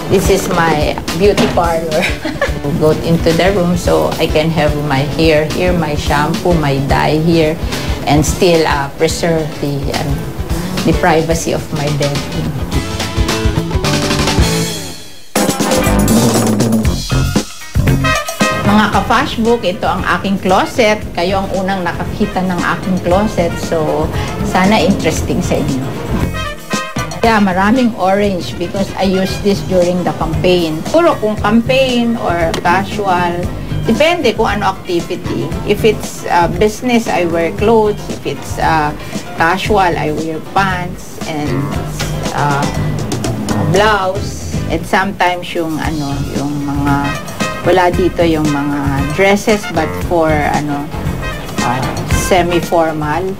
This is my beauty parlor. Go into the room so I can have my hair here, my shampoo, my dye here, and still preserve the privacy of my bedroom. Mga ka-Fashbook, ito ang aking closet. Kayo ang unang nakakita ng aking closet, so sana interesting sa inyo. Yeah, maraming orange because I use this during the campaign. Puro kung campaign or casual, depende kung ano activity. If it's business, I wear clothes. If it's casual, I wear pants and blouse. And sometimes yung mga wala dito yung mga dresses but for semi-formal.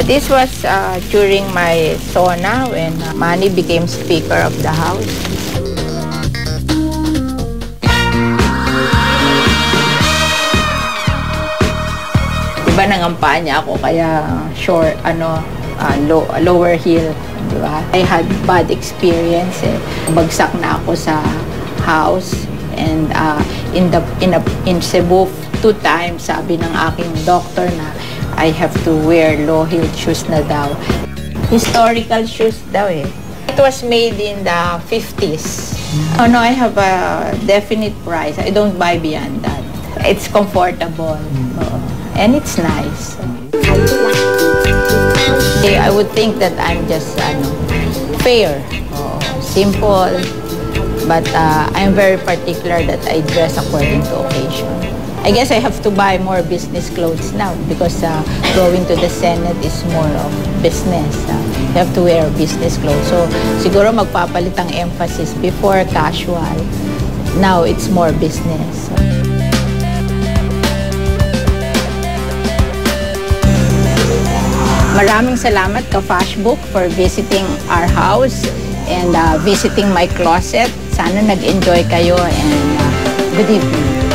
This was during my SONA when Manny became Speaker of the House. Diba nangampanya ako kaya short, lower heel, diba? I had bad experience eh. Bagsak na ako sa house and in Cebu 2 times sabi ng aking doctor na I have to wear low-heeled shoes na daw. Historical shoes daw eh. It was made in the 50s. Oh no, I have a definite price. I don't buy beyond that. It's comfortable. And it's nice. I would think that I'm just fair, simple, but I'm very particular that I dress according to occasion. I guess I have to buy more business clothes now because going to the Senate is more of business. You have to wear business clothes. So, siguro magpapalit ang emphasis. Before casual, now it's more business. Maraming salamat ka-Fashbook for visiting our house and visiting my closet. Sana nag-enjoy kayo and good evening.